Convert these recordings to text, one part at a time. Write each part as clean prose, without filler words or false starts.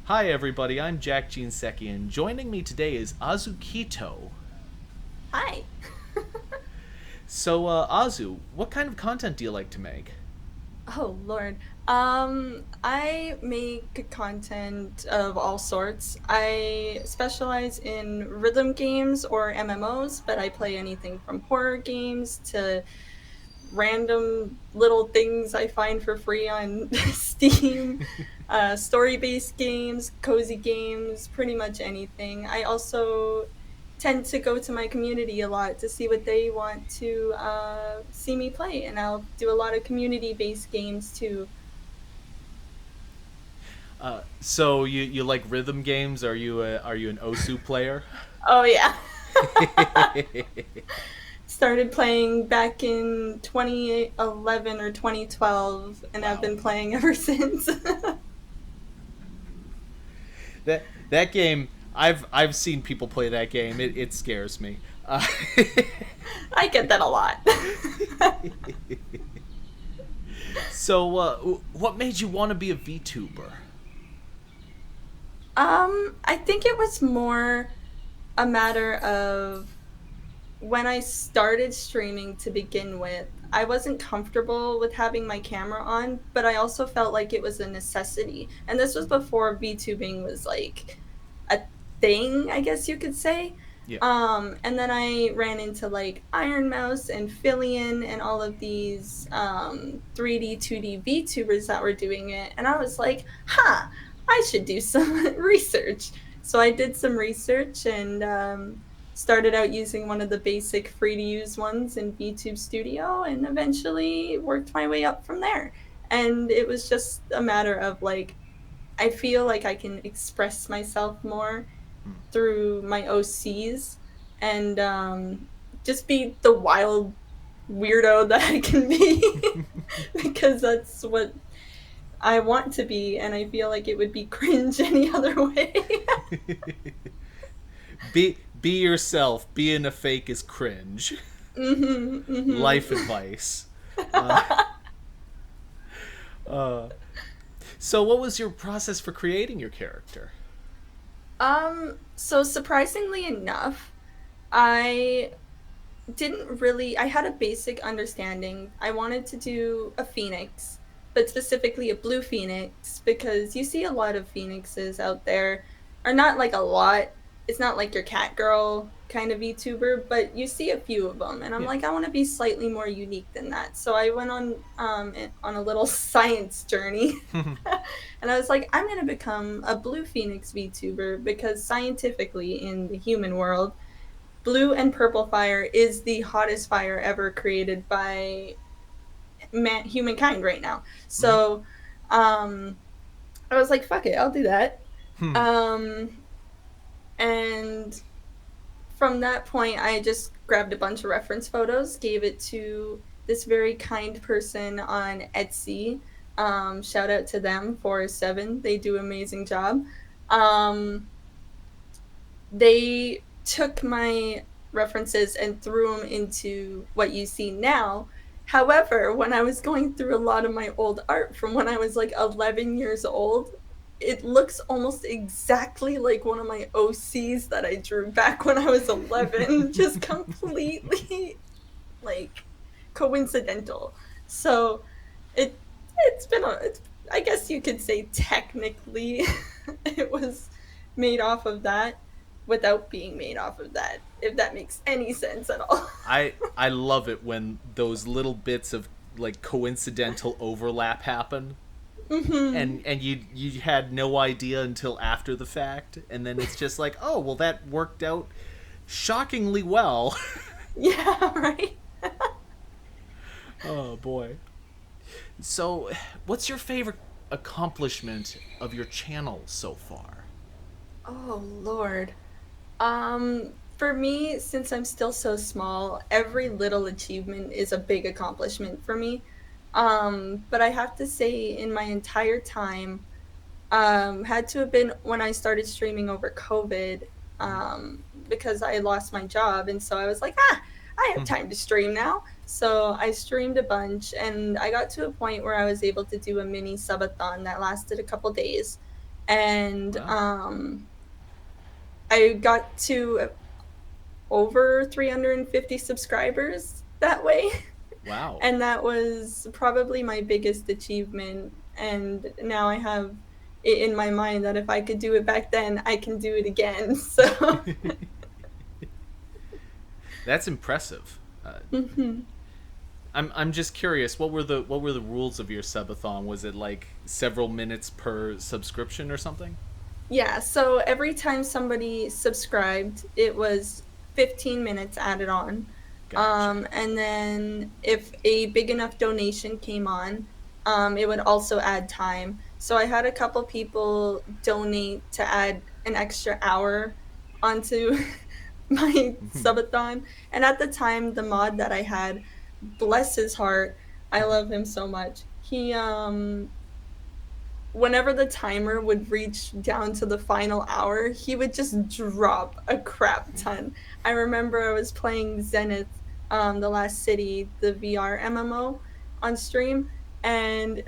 Hi everybody, I'm Jack Jinseki, and joining me today is Azukitou. Hi. So, Azu, what kind of content do you like to make? Oh Lord. I make content of all sorts. I specialize in rhythm games or MMOs, but I play anything from horror games to random little things I find for free on Steam, story-based games, cozy games, pretty much anything. I also tend to go to my community a lot to see what they want to see me play, and I'll do a lot of community-based games too. So you like rhythm games? Are you an Osu player? Oh yeah. Started playing back in 2011 or 2012, and I've Wow, been playing ever since. that game. I've seen people play that game. It scares me. I get that a lot. So, what made you want to be a VTuber? I think it was more a matter of when I started streaming to begin with, I wasn't comfortable with having my camera on, but I also felt like it was a necessity. And this was before VTubing was like a thing, I guess you could say. Yeah. And then I ran into like Iron Mouse and Fillion and all of these 3D, 2D VTubers that were doing it. And I was like, huh, I should do some research. So I did some research and started out using one of the basic free to use ones in VTube Studio and eventually worked my way up from there. And it was just a matter of like, I feel like I can express myself more Hmm. through my OCs and just be the wild weirdo that I can be because that's what I want to be, and I feel like it would be cringe any other way. Be yourself. Being a fake is cringe. Mhm, Life mhm. advice. Uh, uh, so, what was your process for creating your character? So surprisingly enough, I didn't really I had a basic understanding. I wanted to do a phoenix, but specifically a blue phoenix because you see a lot of phoenixes out there. Or not like a lot. It's not like your cat girl kind of VTuber, but you see a few of them and I'm Yeah. like I want to be slightly more unique than that. So I went on a little science journey. And I was like I'm going to become a blue phoenix VTuber because scientifically in the human world blue and purple fire is the hottest fire ever created by humankind right now. Mhm. So um, I was like, fuck it, I'll do that. Hmm. Um, and from that point, I just grabbed a bunch of reference photos, gave it to this very kind person on Etsy. Shout out to them, 407. They do an amazing job. Um, they took my references and threw them into what you see now. However, when I was going through a lot of my old art from when I was like 11 years old, it looks almost exactly like one of my OCs that I drew back when I was 11, just completely like coincidental. So it it's been I guess you could say technically it was made off of that without being made off of that, if that makes any sense at all. I love it when those little bits of like coincidental overlap happen, Mm-hmm. and you had no idea until after the fact, and then it's just like, oh well, that worked out shockingly well. Yeah, right. Oh boy. So, what's your favorite accomplishment of your channel so far? Oh Lord. For me, since I'm still so small, every little achievement is a big accomplishment for me. But I have to say, in my entire time, had to have been when I started streaming over COVID, because I lost my job, and so I was like, I have time to stream now. So I streamed a bunch, and I got to a point where I was able to do a mini subathon that lasted a couple days. and Wow. I got to over 350 subscribers that way. Wow. And that was probably my biggest achievement. And now I have it in my mind that if I could do it back then, I can do it again. So, That's impressive. mhm. I'm just curious. What were the rules of your subathon? Was it like several minutes per subscription or something? Yeah, so every time somebody subscribed, it was 15 minutes added on. Gotcha. And then if a big enough donation came on, it would also add time. So I had a couple people donate to add an extra hour onto my subathon. And at the time, the mod that I had, bless his heart, I love him so much. He whenever the timer would reach down to the final hour, he would just drop a crap ton. I remember I was playing Zenith, The Last City, the VR MMO on stream, and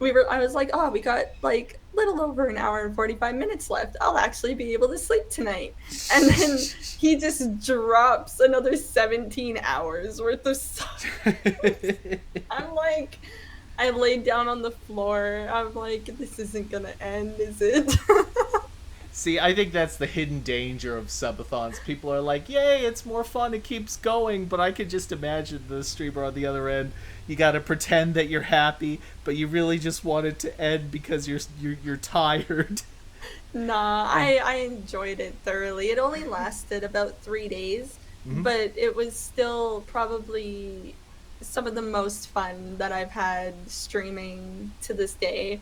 I was like, oh, we got like little over an hour and 45 minutes left. I'll actually be able to sleep tonight. And then he just drops another 17 hours worth of stuff. I'm like, I laid down on the floor. I'm like, this isn't gonna end, is it? See, I think that's the hidden danger of subathons. People are like, "Yay, it's more fun, it keeps going," but I could just imagine the streamer on the other end. You got to pretend that you're happy, but you really just want it to end because you're tired. Nah, I enjoyed it thoroughly. It only lasted about 3 days, Hmm. but it was still probably some of the most fun that I've had streaming to this day.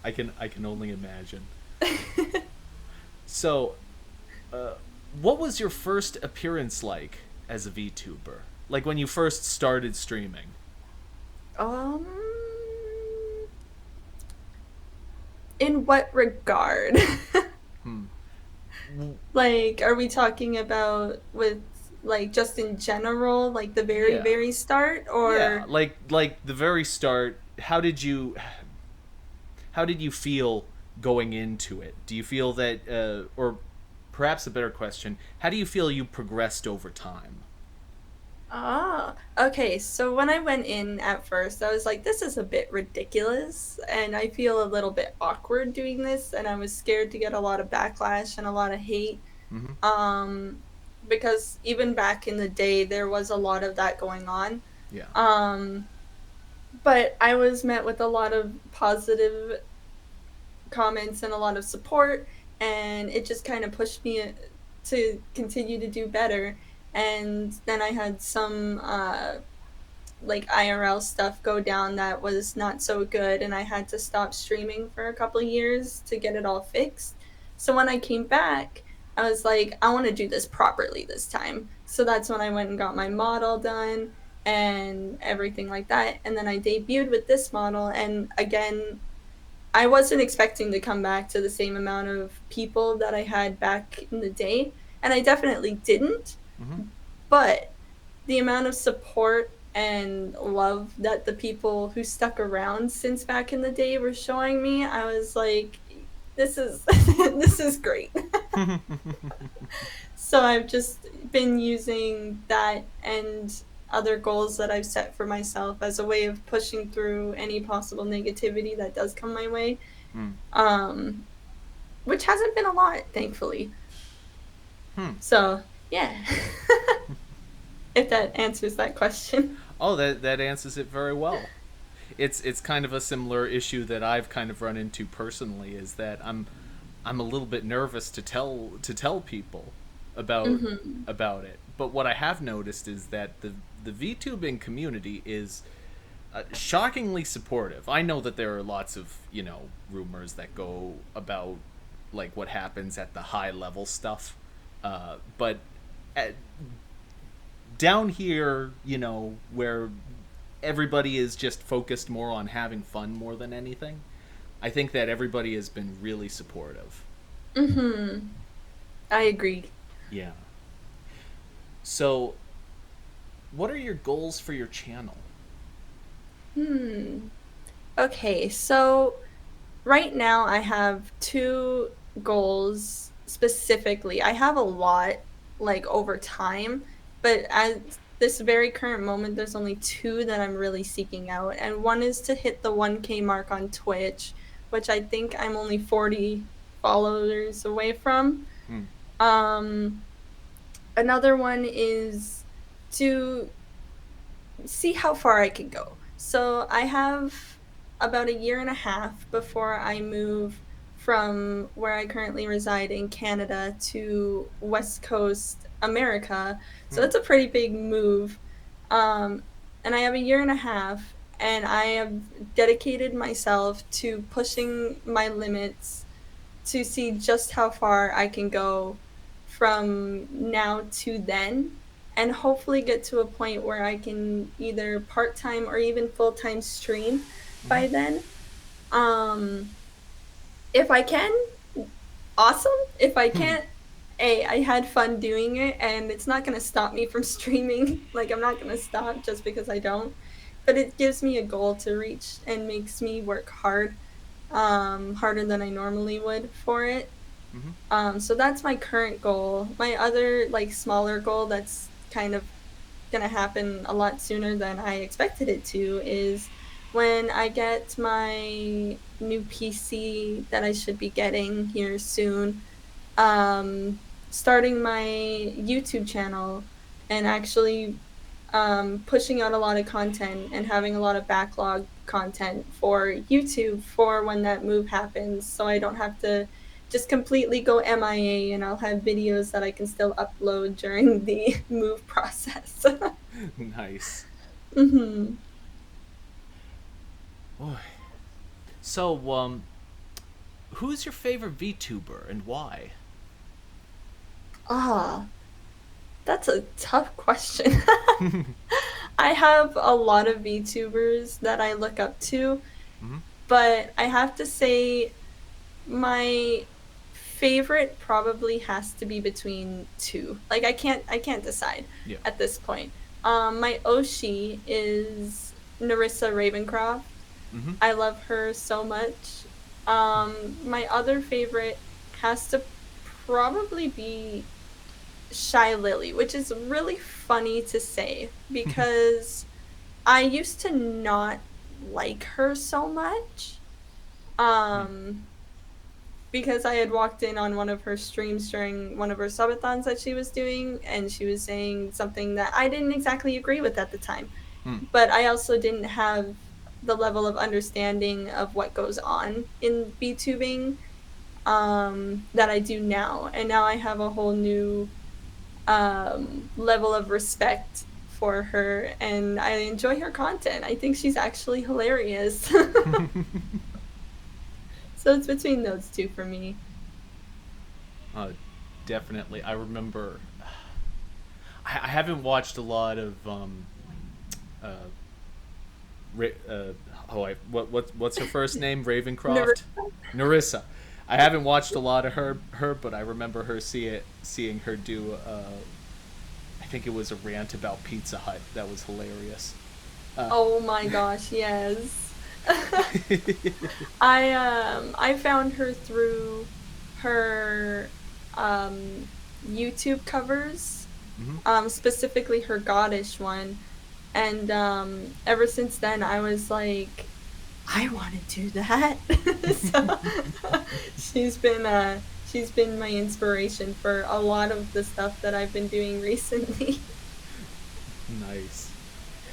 I can only imagine. So, uh, what was your first appearance like as a VTuber? Like when you first started streaming? um, in what regard? Hmm. Like, are we talking about with like just in general, like the very, Yeah. very start, Yeah, or like the very start, how did you feel going into it? Do you feel that or perhaps a better question, how do you feel you progressed over time? okay. So when I went in at first, I was like, this is a bit ridiculous, and I feel a little bit awkward doing this, and I was scared to get a lot of backlash and a lot of hate. Hmm. Um, because even back in the day, there was a lot of that going on. Yeah. Um, but I was met with a lot of positive comments and a lot of support, and it just kind of pushed me to continue to do better. And then I had some like IRL stuff go down that was not so good, and I had to stop streaming for a couple of years to get it all fixed. So when I came back, I was like, I want to do this properly this time. So that's when I went and got my model done and everything like that. And then I debuted with this model, and again, I wasn't expecting to come back to the same amount of people that I had back in the day, and I definitely didn't. Hmm. But the amount of support and love that the people who stuck around since back in the day were showing me, I was like, this is this is great. So I've just been using that and other goals that I've set for myself as a way of pushing through any possible negativity that does come my way. Hmm. Um, which hasn't been a lot, thankfully. Hmm. So yeah, if that answers that question. Oh, that answers it very well. It's kind of a similar issue that I've kind of run into personally, is that I'm a little bit nervous to tell people about Hmm. about it. But what I have noticed is that the VTubing community is shockingly supportive. I know that there are lots of rumors that go about like what happens at the high level stuff, but at, down here, where everybody is just focused more on having fun more than anything, I think that everybody has been really supportive. Hmm. I agree. Yeah. So, what are your goals for your channel? Hmm. Okay, so right now I have two goals specifically. I have a lot like over time, but at this very current moment, there's only two that I'm really seeking out. And one is to hit the 1K mark on Twitch, which I think I'm only 40 followers away from. Hmm. Um, Another one is to see how far I can go. So I have about a year and a half before I move from where I currently reside in Canada to West Coast America. So Hmm. that's a pretty big move. Um, and I have a year and a half, and I have dedicated myself to pushing my limits to see just how far I can go from now to then, and hopefully get to a point where I can either part time or even full time stream Hmm. by then. Um, if I can, awesome. If I can't, hey, I had fun doing it, and it's not going to stop me from streaming. Like, I'm not going to stop just because I don't. But it gives me a goal to reach and makes me work hard, harder than I normally would for it. Hmm. So that's my current goal. My other like smaller goal that's kind of gonna happen a lot sooner than I expected it to is when I get my new PC that I should be getting here soon. Starting my YouTube channel and actually pushing out a lot of content and having a lot of backlog content for YouTube for when that move happens. So I don't have to just completely go MIA and I'll have videos that I can still upload during the move process. Nice. hmm Boy. So, who's your favorite VTuber and why? Ah, that's a tough question. I have a lot of VTubers that I look up to, Hmm. but I have to say my favorite probably has to be between two. Like I can't decide Yeah. at this point. My Oshi is Narissa Ravencroft. Hmm. I love her so much. My other favorite has to probably be Shy Lily, which is really funny to say because I used to not like her so much. Um, because I had walked in on one of her streams during one of her subathons that she was doing, and she was saying something that I didn't exactly agree with at the time. Hmm. But I also didn't have the level of understanding of what goes on in VTubing that I do now. And now I have a whole new level of respect for her, and I enjoy her content. I think she's actually hilarious. So it's between those two for me. uh, Definitely. I remember. I haven't watched a lot of uh, what's her first name? Ravencroft, Narissa. Narissa. I haven't watched a lot of her, but I remember seeing her do. I think it was a rant about Pizza Hut that was hilarious. Uh, Oh my gosh, yes. I found her through her um YouTube covers, mhm. specifically her Goddish one. And ever since then I was like, I want to do that. So she's been my inspiration for a lot of the stuff that I've been doing recently. Nice.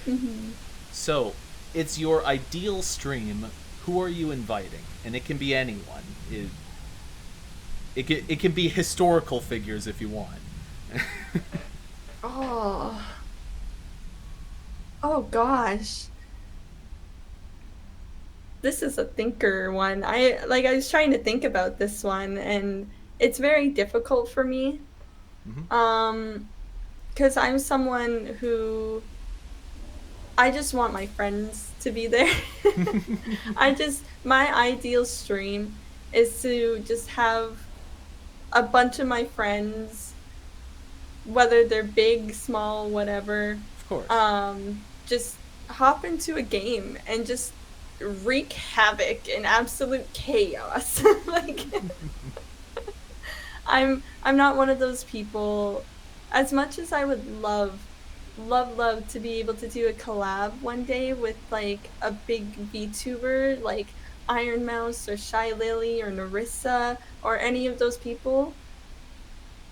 hmm So, it's your ideal stream. Who are you inviting? And it can be anyone. It can be historical figures if you want. Oh, oh gosh. This is a thinker one. I was trying to think about this one, and it's very difficult for me. Hmm. Um because I'm someone who I just want my friends to be there. My ideal stream is to just have a bunch of my friends, whether they're big, small, whatever, Of course. just hop into a game and just wreak havoc and absolute chaos. Like I'm not one of those people. As much as I would love to be able to do a collab one day with like a big VTuber like Iron Mouse or Shy Lily or Narissa or any of those people,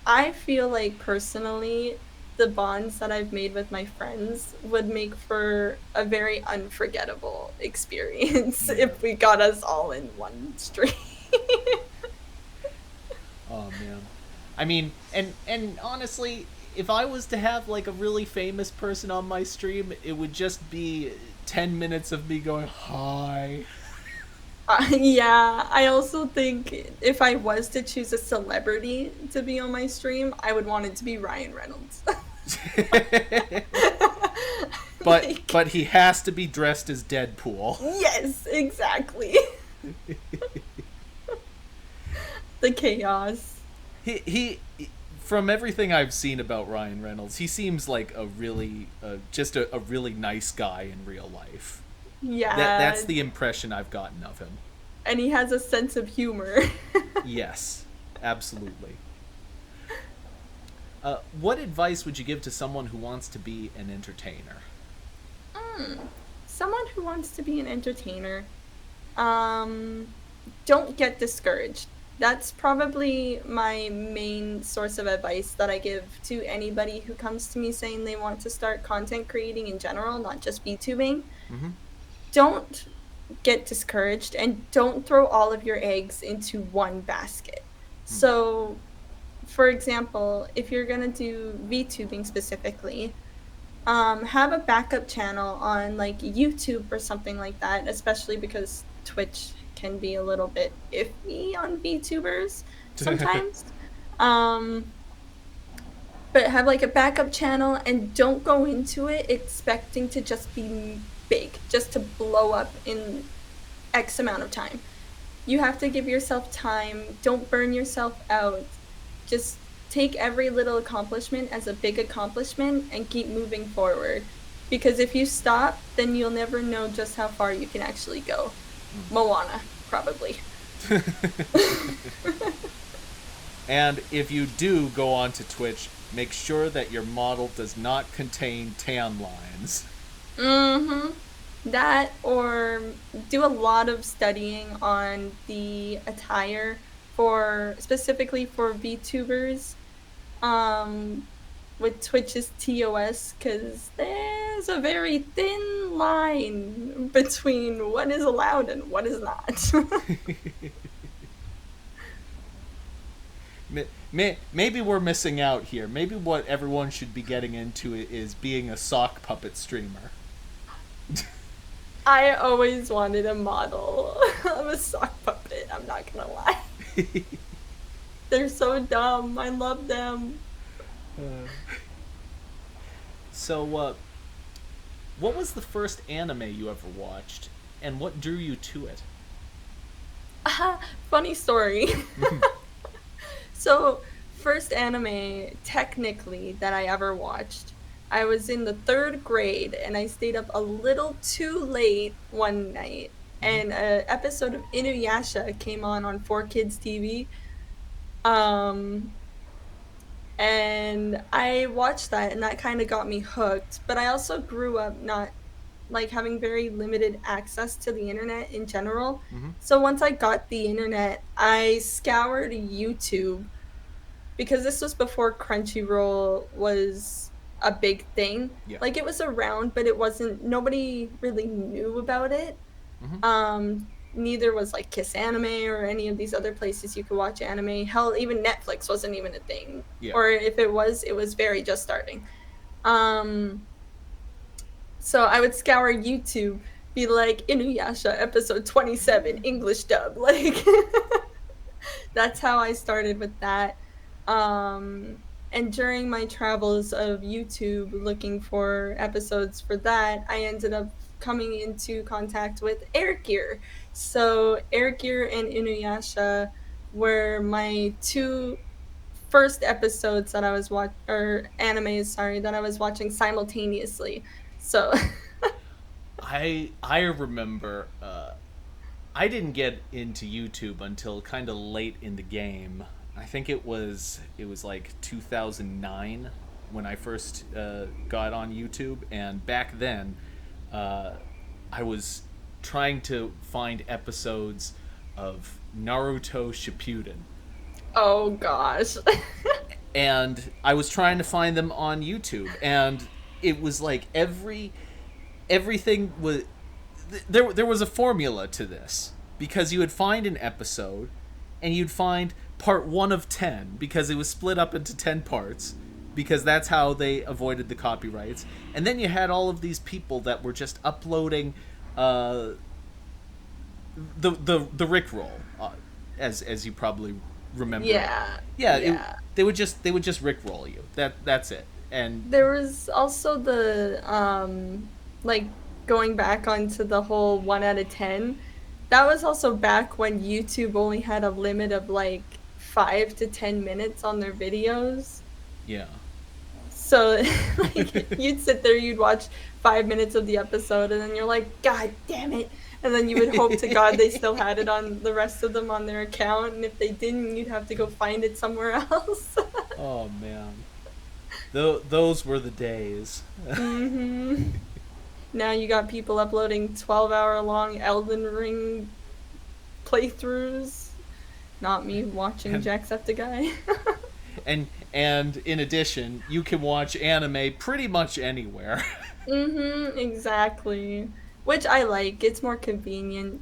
I feel like personally the bonds that I've made with my friends would make for a very unforgettable experience Yeah. if we got us all in one stream. Oh man. I mean, and honestly, if I was to have like a really famous person on my stream, it would just be 10 minutes of me going hi. Yeah, I also think if I was to choose a celebrity to be on my stream, I would want it to be Ryan Reynolds. Like, But he has to be dressed as Deadpool. yes, exactly. The chaos. He from everything I've seen about Ryan Reynolds, he seems like a really just a really nice guy in real life. That's Yeah, the impression I've gotten of him. and he has a sense of humor. Yes, absolutely. What advice would you give to someone who wants to be an entertainer? Mm, someone who wants to be an entertainer, um, don't get discouraged. That's probably my main source of advice that I give to anybody who comes to me saying they want to start content creating in general, not just VTubing. Mm-hmm. Don't get discouraged and don't throw all of your eggs into one basket. So, for example, if you're going to do VTubing specifically, have a backup channel on like YouTube or something like that, especially because Twitch can be a little bit iffy on VTubers sometimes. Um, but have like a backup channel and don't go into it expecting to just be big, just to blow up in X amount of time. You have to give yourself time. Don't burn yourself out. Just take every little accomplishment as a big accomplishment and keep moving forward. Because if you stop, then you'll never know just how far you can actually go. Moana, probably. And if you do go onto Twitch, make sure that your model does not contain tan lines. Mm-hmm. That or do a lot of studying on the attire for specifically for VTubers. Um, with Twitch's TOS because there's a very thin line between what is allowed and what is not. Maybe we're missing out here. Maybe what everyone should be getting into is being a sock puppet streamer. I always wanted a model of a sock puppet, I'm not gonna lie. They're so dumb. I love them. Uh, so, what was the first anime you ever watched, and what drew you to it? Funny story. So, first anime technically that I ever watched, I was in the third grade and I stayed up a little too late one night. Mm-hmm. And an episode of Inuyasha came on 4Kids TV. Um, and I watched that and that kind of got me hooked. But I also grew up not like having very limited access to the internet in general. Mm-hmm. So once I got the internet, I scoured YouTube because this was before Crunchyroll was a big thing. Yeah. Like it was around, but it wasn't nobody really knew about it. Mm-hmm. Neither was like Kiss Anime or any of these other places you could watch anime. Hell, even Netflix wasn't even a thing. Yeah. Or if it was very just starting. Um so I would scour YouTube, be like Inuyasha episode 27 English dub, like that's how I started with that. And during my travels of YouTube looking for episodes for that, I ended up coming into contact with Air Gear. So Air Gear and Inuyasha were my two first episodes that I was or animes, sorry, that I was watching simultaneously. So I remember I didn't get into YouTube until kind of late in the game. I think it was like 2009 when I first got on YouTube, and back then uh, I was trying to find episodes of Naruto Shippuden, Oh gosh. and I was trying to find them on YouTube, and it was like everything was there was a formula to this, because you would find an episode and you'd find part 1 of 10 because it was split up into 10 parts, because that's how they avoided the copyrights. And then you had all of these people that were just uploading uh, the Rickroll, as you probably remember. Yeah. Yeah, Yeah. they would just Rickroll you. That's it. And There was also the like going back onto the whole 1 out of 10. That was also back when YouTube only had a limit of like 5 to 10 minutes on their videos. yeah. So like you'd sit there, you'd watch 5 minutes of the episode, and then you're like, God damn it. And then you would hope to God they still had it on the rest of them on their account, and if they didn't, you'd have to go find it somewhere else. Oh man. Those were the days. hmm Now you got people uploading 12-hour long Elden Ring playthroughs. Not me watching and Jacksepticeye. and in addition, you can watch anime pretty much anywhere. Exactly. Which I like. It's more convenient.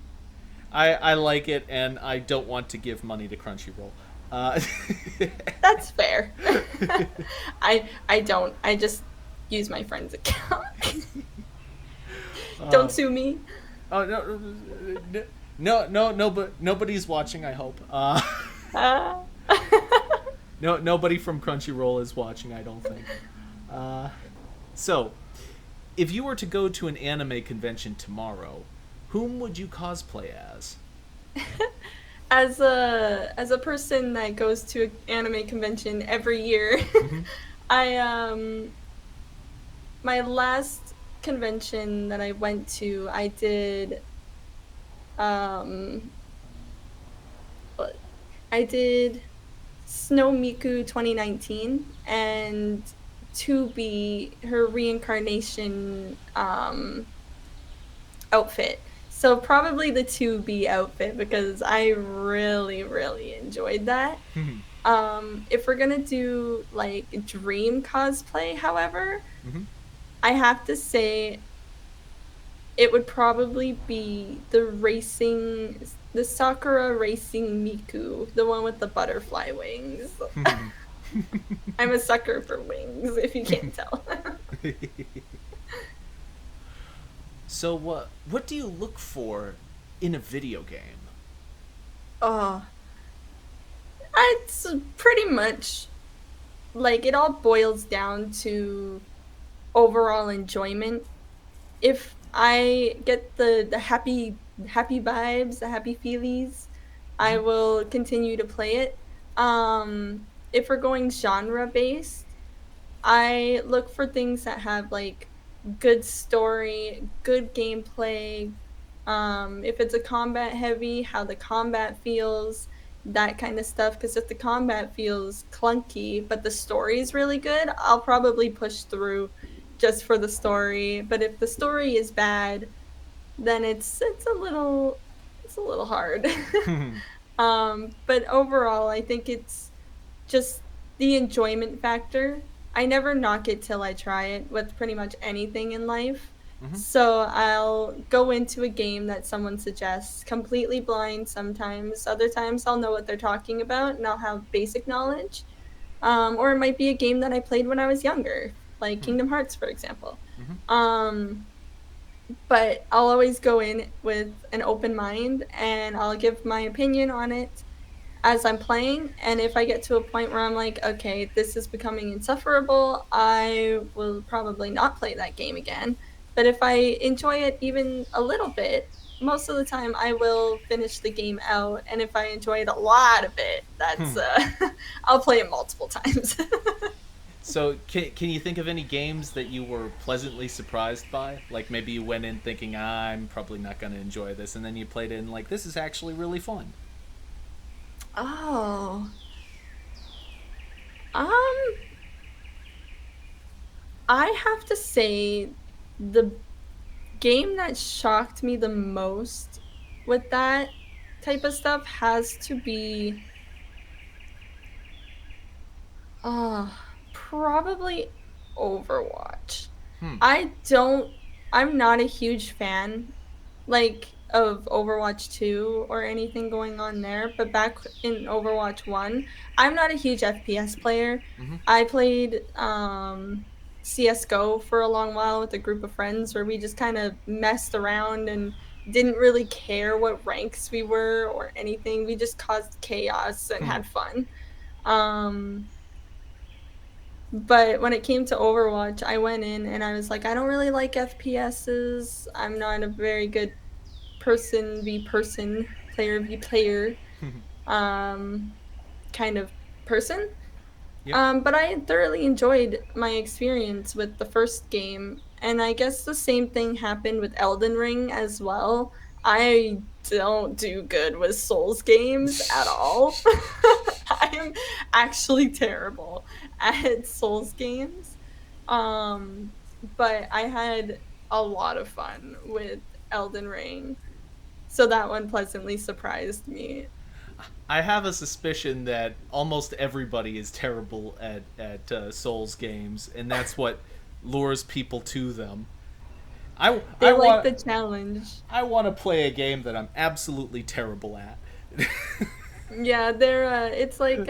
I like it, and I don't want to give money to Crunchyroll. Uh, That's fair. I don't. I just use my friend's account. Don't uh, sue me. oh no, but nobody's watching. I hope. Ah. No, nobody from Crunchyroll is watching. I don't think. Uh, so, if you were to go to an anime convention tomorrow, whom would you cosplay as? As a person that goes to an anime convention every year, Mm-hmm. I my last convention that I went to, I did um what- I did Snow Miku 2019 and to be her reincarnation outfit. So probably the 2B outfit because I really, really enjoyed that. Mm-hmm. If we're gonna do like dream cosplay, however, Mm-hmm. I have to say it would probably be the Sakura racing Miku, the one with the butterfly wings. I'm a sucker for wings, if you can't tell. So what do you look for in a video game? Oh, it's pretty much like it all boils down to overall enjoyment. If I get the happy vibes, the happy feelies, I Mm-hmm. will continue to play it. If we're going genre based, I look for things that have like good story, good gameplay. If it's a combat heavy, how the combat feels, that kind of stuff. Because if the combat feels clunky, but the story is really good, I'll probably push through just for the story. But if the story is bad, then it's a little hard. But overall, I think it's just the enjoyment factor. I never knock it till I try it with pretty much anything in life. Mm-hmm. So I'll go into a game that someone suggests completely blind sometimes. Other times I'll know what they're talking about and I'll have basic knowledge. Or it might be a game that I played when I was younger, like Hmm. Kingdom Hearts, for example. Mm-hmm. Um, but I'll always go in with an open mind and I'll give my opinion on it as I'm playing. And if I get to a point where I'm like, okay, this is becoming insufferable, I will probably not play that game again. But if I enjoy it even a little bit, most of the time I will finish the game out. And if I enjoy it a lot of it, that's Hmm. I'll play it multiple times. So, can you think of any games that you were pleasantly surprised by? Like maybe you went in thinking, I'm probably not going to enjoy this, and then you played it and like, this is actually really fun. Oh, um, I have to say the game that shocked me the most with that type of stuff has to be uh probably Overwatch. Hmm. I don't I'm not a huge fan like of Overwatch 2 or anything going on there, but back in Overwatch 1, I'm not a huge FPS player. Mm-hmm. I played CS:GO for a long while with a group of friends where we just kind of messed around and didn't really care what ranks we were or anything. We just caused chaos and had fun. Um but when it came to Overwatch, I went in and I was like, I don't really like FPSs. I'm not a very good person v person, player v player um, kind of person. Yep. But I thoroughly enjoyed my experience with the first game, and I guess the same thing happened with Elden Ring as well. I don't do good with Souls games at all. I am actually terrible at Souls games. Um, but I had a lot of fun with Elden Ring, so that one pleasantly surprised me. I have a suspicion that almost everybody is terrible at Souls games, and that's what lures people to them. I They I like want the challenge. I want to play a game that I'm absolutely terrible at. Yeah, they're it's like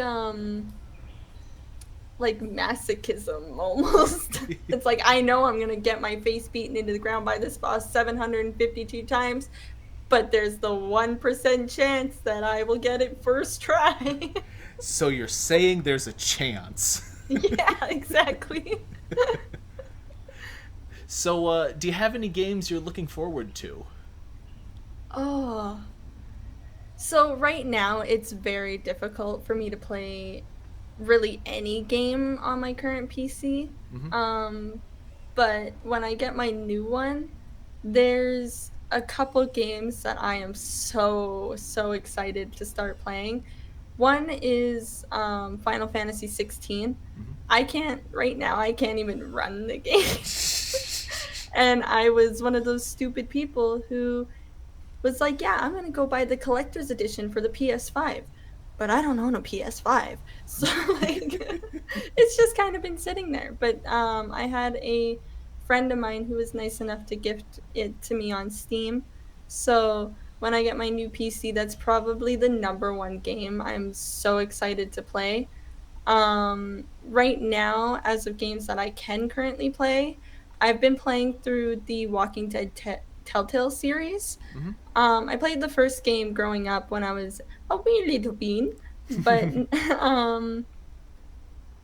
masochism almost. It's like I know I'm going to get my face beaten into the ground by this boss 752 times, but there's the 1% chance that I will get it first try. So you're saying there's a chance? Yeah, exactly. So, do you have any games you're looking forward to? Oh. So right now it's very difficult for me to play really any game on my current PC. Mm-hmm. Um but when I get my new one, there's a couple games that I am so excited to start playing. One is Final Fantasy 16. I can't right now. I can't even run the game. And I was one of those stupid people who was like, "Yeah, I'm gonna go buy the collector's edition for the PS5." But I don't own a PS5. So like it's just kind of been sitting there. But I had a friend of mine who was nice enough to gift it to me on Steam. So when I get my new PC, that's probably the number one game I'm so excited to play. Right now, as of games that I can currently play, I've been playing through the Walking Dead Telltale series. I played the first game growing up when I was a wee little bean, but um,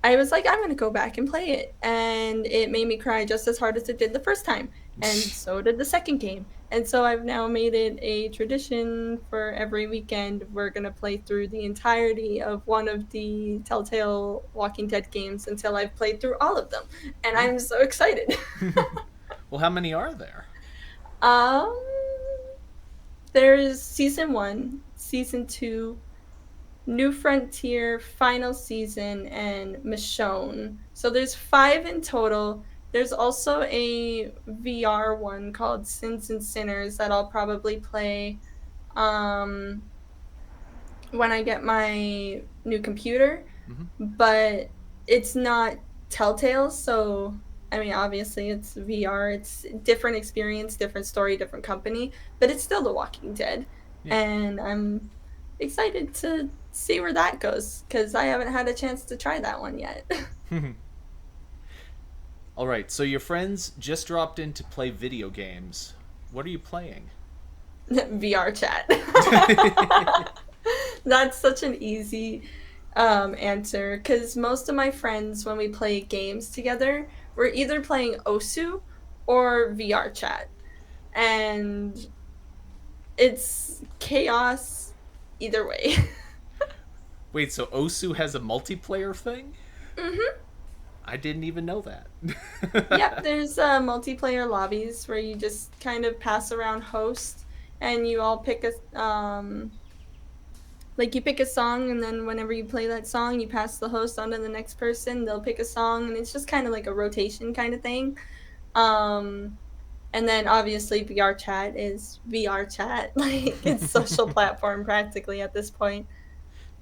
I was like, I'm gonna go back and play it, and it made me cry just as hard as it did the first time, and so did the second game. And so I've now made it a tradition for every weekend we're gonna play through the entirety of one of the Telltale Walking Dead games until I've played through all of them, and I'm so excited. Well, how many are there? um, there's season one, season two, New Frontier, final season, and Michonne. So there's five in total. There's also a VR one called Sins and Sinners that I'll probably play um, when I get my new computer, Mm-hmm. but it's not Telltale, so I mean, obviously it's VR, it's different experience, different story, different company, but it's still The Walking Dead, Yeah. and I'm excited to see where that goes because I haven't had a chance to try that one yet. All right. So your friends just dropped in to play video games. What are you playing? VR chat. That's such an easy answer because most of my friends, when we play games together, we're either playing Osu or VR chat. And it's chaos either way. Wait, so Osu has a multiplayer thing? Hmm. I didn't even know Yep, that. there's multiplayer lobbies where you just kind of pass around host, and you all pick a like you pick a song, and then whenever you play that song, you pass the host on to the next person. They'll pick a song, and it's just kind of like a rotation kind of thing. Um, and then obviously VR chat is VR chat, like it's social platform practically at this point.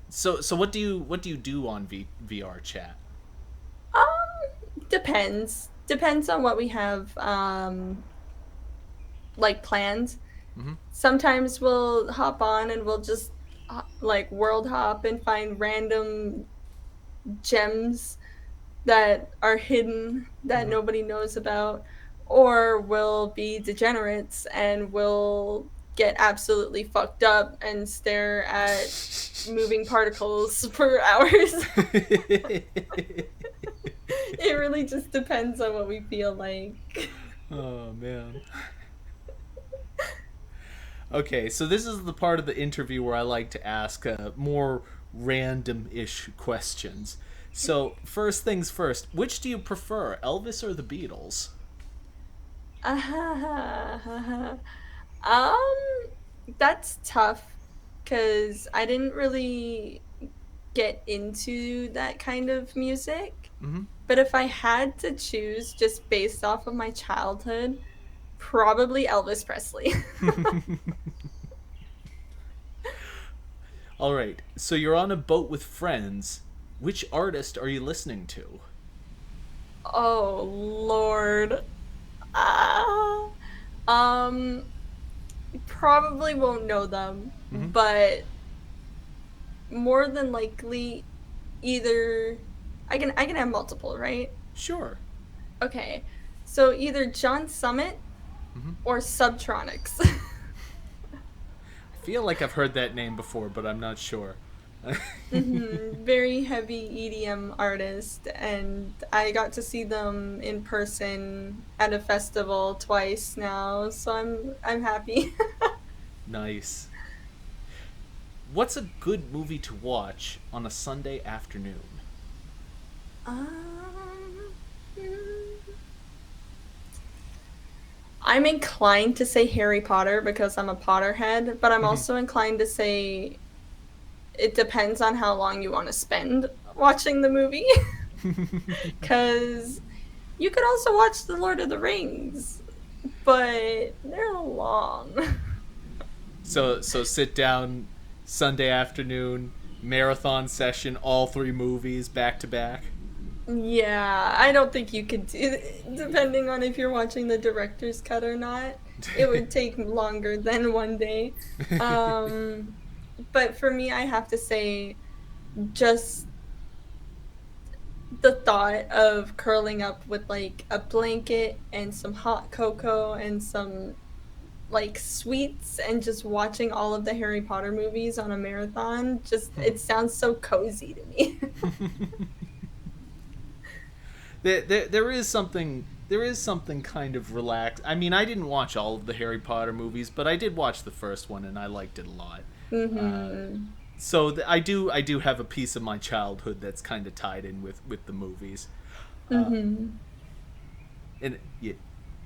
So what do you do on VR chat? Depends on what we have like planned. Mm-hmm. Sometimes we'll hop on and we'll just like world hop and find random gems that are hidden that Mm-hmm. nobody knows about, or we'll be degenerates and we'll get absolutely fucked up and stare at moving particles for hours. It really just depends on what we feel like. Oh man. Okay, so this is the part of the interview where I like to ask more random-ish questions. So first things first, which do you prefer, Elvis or the Beatles? um, that's tough because I didn't really get into that kind of music. Mm-hmm. But if I had to choose just based off of my childhood, probably Elvis Presley. All right, so you're on a boat with friends. Which artist are you listening to? Oh Lord. Ah. Um probably won't know them, Mm-hmm. but more than likely either I can have multiple, right? Sure. Okay. So either John Summit Mm-hmm. or Subtronics. I feel like I've heard that name before, but I'm not sure. Very heavy EDM artist, and I got to see them in person at a festival twice now, so I'm happy. Nice. What's a good movie to watch on a Sunday afternoon? um, I'm inclined to say Harry Potter because I'm a Potterhead, but I'm also inclined to say it depends on how long you want to spend watching the movie. Because you could also watch The Lord of the Rings, but they're long. So sit down Sunday afternoon, marathon session, all three movies back to back. Yeah, I don't think you could do, depending on if you're watching the director's cut or not. It would take longer than one day. Um, but for me, I have to say, just the thought of curling up with like a blanket and some hot cocoa and some like sweets and just watching all of the Harry Potter movies on a marathon, just it sounds so cozy to me. There is something kind of relaxed. I mean, I didn't watch all of the Harry Potter movies, but I did watch the first one and I liked it a lot. Uh, Mhm. so I do have a piece of my childhood that's kind of tied in with the movies, Mhm. and yeah,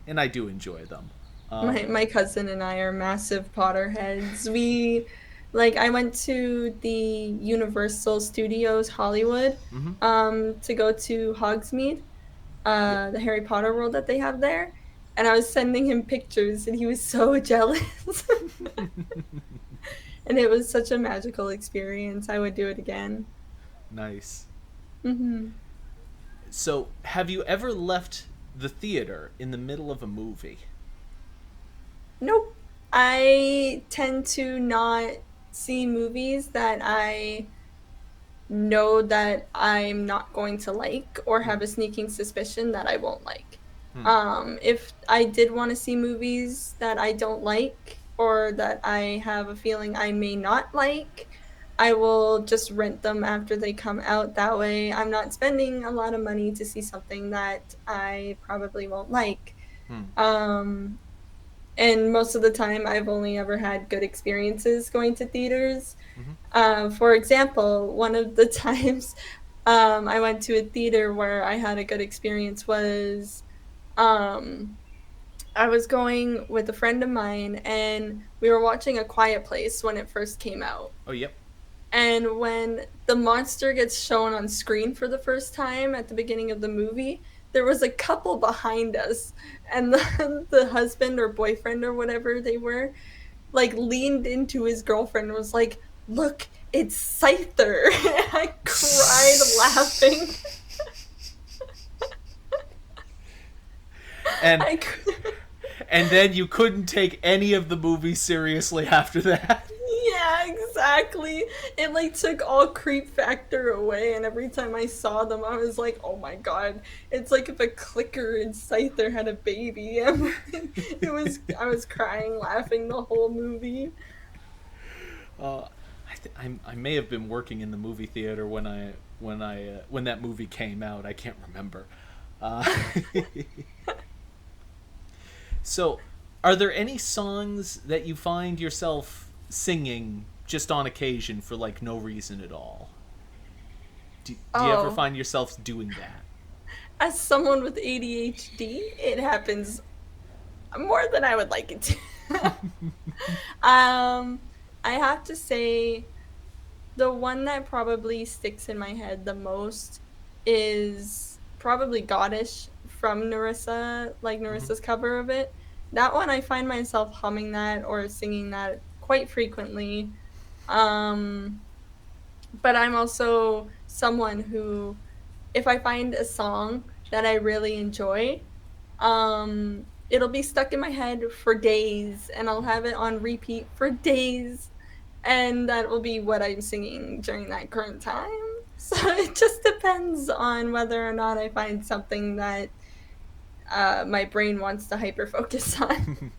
and I do enjoy them. My Um, my cousin and I are massive Potterheads. We like I went to the Universal Studios Hollywood mm-hmm. to go to Hogsmeade, Yep. the Harry Potter world that they have there. And I was sending him pictures and he was so jealous. And it was such a magical experience. I would do it again. Nice. Hmm. So, have you ever left the theater in the middle of a movie? Nope. I tend to not see movies that I know that I'm not going to like or Hmm. have a sneaking suspicion that I won't like. Hmm. If I did want to see movies that I don't like or that I have a feeling I may not like, I will just rent them after they come out. That way, I'm not spending a lot of money to see something that I probably won't like. Hmm. Um, and most of the time, I've only ever had good experiences going to theaters. Mm-hmm. For example, one of the times I went to a theater where I had a good experience was um I was going with a friend of mine and we were watching A Quiet Place when it first came out. Oh, yep. And when the monster gets shown on screen for the first time at the beginning of the movie, there was a couple behind us, and the husband or boyfriend or whatever they were, like leaned into his girlfriend and was like, "Look, it's Scyther." I cried laughing. and I and then you couldn't take any of the movie seriously after that. Yeah, exactly. It like took all creep factor away, and every time I saw them, I was like, "Oh my god!" It's like if a clicker and Scyther had a baby. It was. I was crying, laughing the whole movie. uh, I may have been working in the movie theater when that movie came out. I can't remember. Uh, so, are there any songs that you find yourself singing just on occasion for like no reason at all? Do you ever Oh, find yourself doing that? as someone with ADHD, it happens more than I would like it to. um, I have to say the one that probably sticks in my head the most is probably Goddish from Narissa, like Hmm. Narissa's cover of it. That one I find myself humming that or singing that quite frequently. Um, but I'm also someone who, if I find a song that I really enjoy, it'll be stuck in my head for days and I'll have it on repeat for days, and that will be what I'm singing during that current time. So it just depends on whether or not I find something that my brain wants to hyper focus on.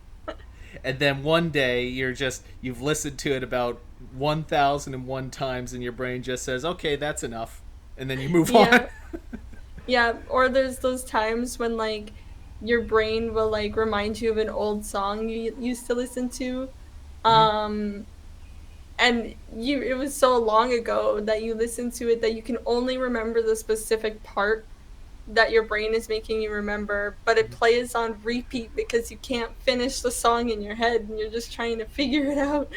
And then one day you've listened to it about 1,001 times and your brain just says, "Okay, that's enough." And then you move on. Yeah, yeah. Or there's those times when like your brain will like remind you of an old song you used to listen to, Hmm. um, and you it was so long ago that you listened to it that you can only remember the specific part that your brain is making you remember, but it plays on repeat because you can't finish the song in your head and you're just trying to figure it out.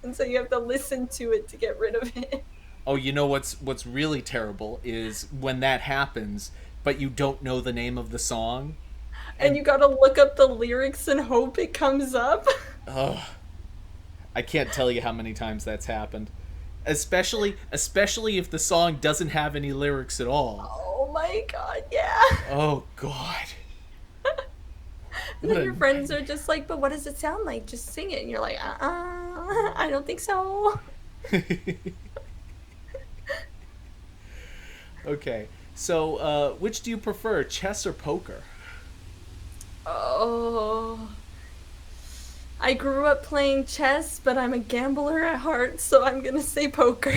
And so you have to listen to it to get rid of it. Oh, you know what's really terrible is when that happens, but you don't know the name of the song, And and you gotta look up the lyrics and hope it comes up. ugh, I can't tell you how many times that's happened. Especially if the song doesn't have any lyrics at all. Oh my god, yeah. Oh God, And what then a your friends are nightmare. just like, but what does it sound like? Just sing it. And you're like, I don't think so. Okay, so which do you prefer, chess or poker? Oh. I grew up playing chess, but I'm a gambler at heart, so I'm gonna say poker.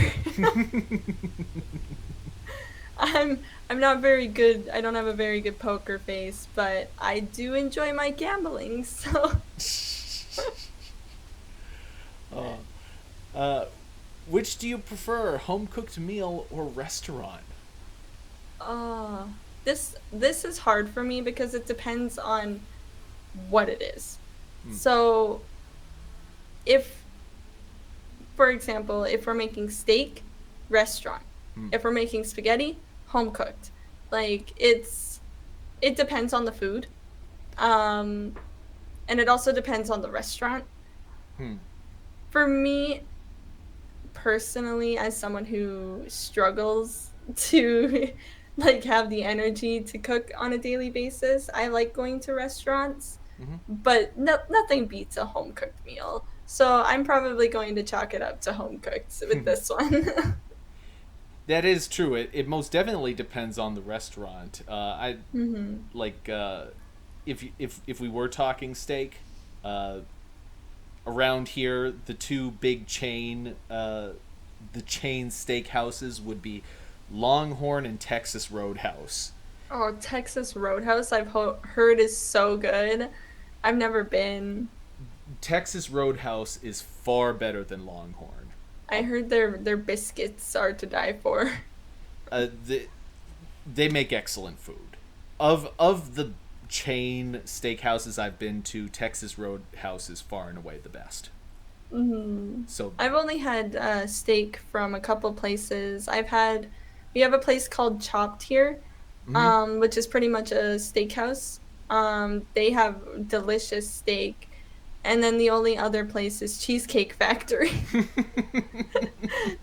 I'm I'm not very good. I don't have a very good poker face, but I do enjoy my gambling. So, uh, uh, which do you prefer, home cooked meal or restaurant? uh, this is hard for me because it depends on what it is. Hmm. So, if for example, if we're making steak, restaurant. Hmm. If we're making spaghetti, home cooked. Like it depends on the food. Um and it also depends on the restaurant. Hmm. For me personally, as someone who struggles to like have the energy to cook on a daily basis, I like going to restaurants, Mm-hmm. but nothing beats a home cooked meal. So I'm probably going to chalk it up to home cooked with this one. That is true. It most definitely depends on the restaurant. I Hmm. like if we were talking steak, uh, around here the chain steakhouses would be Longhorn and Texas Roadhouse. Oh, Texas Roadhouse, I've heard is so good. I've never been. Texas Roadhouse is far better than Longhorn. I heard their biscuits are to die for. They make excellent food. Of the chain steakhouses I've been to, Texas Roadhouse is far and away the best. So, I've only had steak from a couple places. We have a place called Chopped here, mhm. which is pretty much a steakhouse. They have delicious steak. And then the only other place is Cheesecake Factory,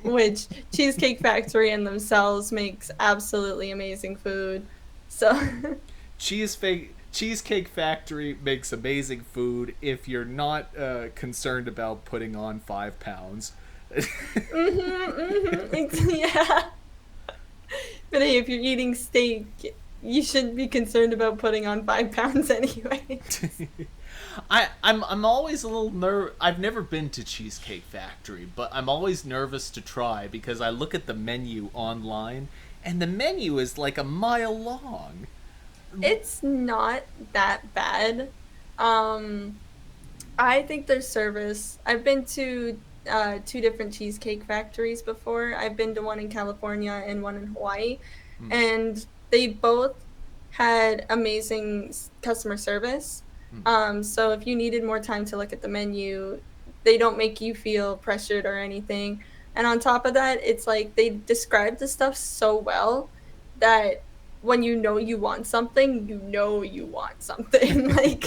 which Cheesecake Factory in themselves makes absolutely amazing food. So, Cheesecake Factory makes amazing food if you're not concerned about putting on 5 pounds. yeah. But hey, if you're eating steak, you shouldn't be concerned about putting on 5 pounds anyway. I'm always a little I've never been to Cheesecake Factory, but I'm always nervous to try because I look at the menu online, and the menu is like a mile long. It's not that bad. Um, I think their service. I've been to two different cheesecake factories before. I've been to one in California and one in Hawaii, Hmm. and they both had amazing customer service. Hmm. So if you needed more time to look at the menu, they don't make you feel pressured or anything. And on top of that, it's like they describe the stuff so well that when you want something, you want something. Like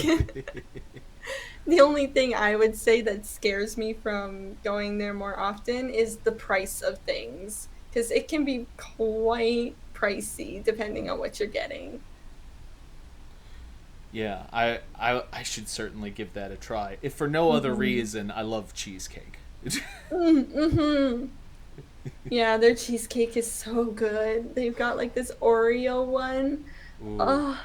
the only thing I would say that scares me from going there more often is the price of things, because it can be quite pricey depending on what you're getting. Yeah, I should certainly give that a try. If for no other Hmm. reason, I love cheesecake. Mm-hmm. Yeah, their cheesecake is so good. They've got like this Oreo one. Ooh. Oh,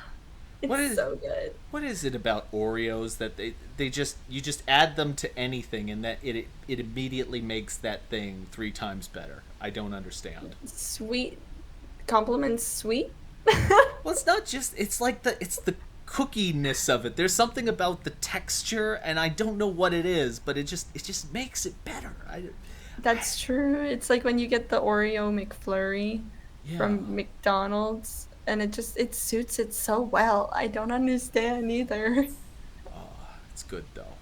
What it's is so good. what is it about Oreos that they just you just add them to anything and that it immediately makes that thing 3 times better? I don't understand. Sweet compliments sweet. Well, it's not just it's the cookiness of it. There's something about the texture, and I don't know what it is, but it just makes it better. That's true. It's like when you get the Oreo McFlurry Yeah. from McDonald's and it suits it so well. I don't understand either. Oh, it's good though.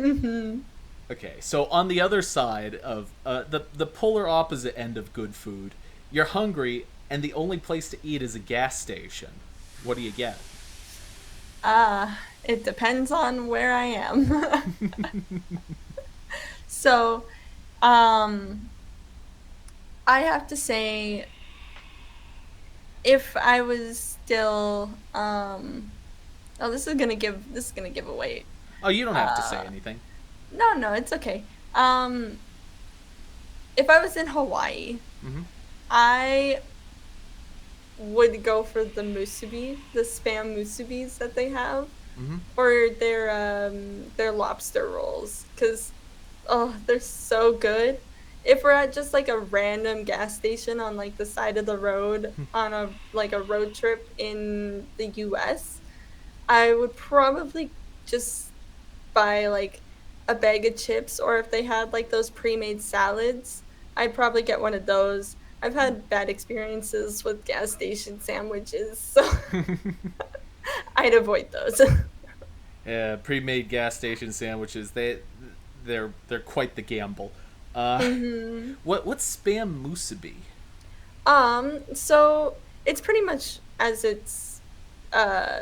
Hmm. Okay, so on the other side of the polar opposite end of good food, you're hungry and the only place to eat is a gas station. What do you get? It depends on where I am. So, um, I have to say, if I was still, oh, this is gonna give away. Oh, you don't have to say Uh, anything. no, no, it's okay. If I was in Hawaii, Mm-hmm. I would go for the musubi, the spam musubis that they have, Mm-hmm. or their lobster rolls, because oh, they're so good. If we're at just like a random gas station on like the side of the road on a road trip in the US, I would probably just buy like a bag of chips, or if they had like those pre-made salads, I'd probably get one of those. I've had bad experiences with gas station sandwiches, so I'd avoid those. Yeah, pre-made gas station sandwiches. They're quite the gamble. Uh, Hmm. what's spam musubi? So it's pretty much as it's uh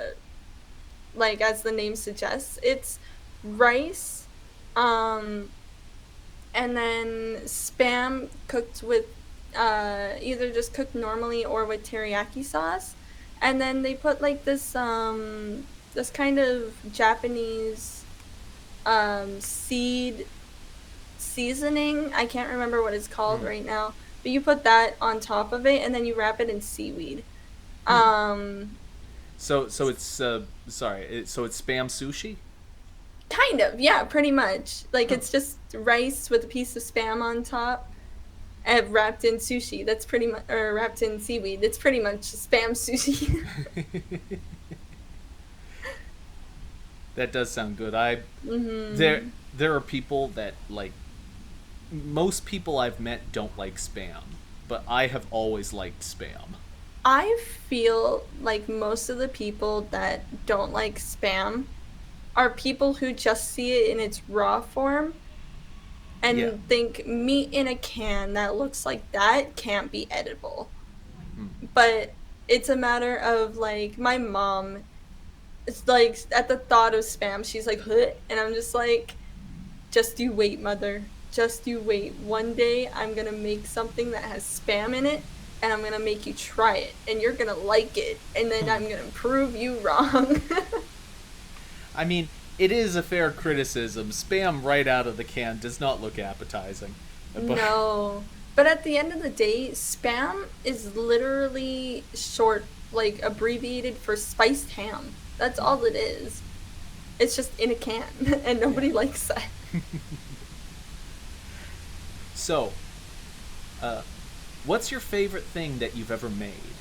like as the name suggests, it's rice, um, and then spam cooked with either just cooked normally or with teriyaki sauce. And then they put like this kind of Japanese seed seasoning. I can't remember what it's called Hmm. right now, but you put that on top of it and then you wrap it in seaweed. Hmm. Um, So it's so it's spam sushi. Kind of, yeah, pretty much. Like Huh. it's just rice with a piece of spam on top and wrapped in sushi. That's pretty much, or wrapped in seaweed. It's pretty much spam sushi. That does sound good. I there Hmm. there are people that like most people I've met don't like spam. but I have always liked Spam. I feel like most of the people that don't like Spam are people who just see it in its raw form Yeah. and think meat in a can that looks like that can't be edible. Mm. But it's a matter of like my mom, it's like at the thought of Spam, she's like, huh? And I'm just like, just you wait, mother. Just you wait. One day I'm gonna make something that has Spam in it, and I'm gonna make you try it, and you're gonna like it, and then I'm gonna prove you wrong. I mean, it is a fair criticism. Spam right out of the can does not look appetizing. But No. But at the end of the day, Spam is literally short, like abbreviated for spiced ham. That's all it is. It's just in a can, and yeah. nobody likes that. So, uh, what's your favorite thing that you've ever made?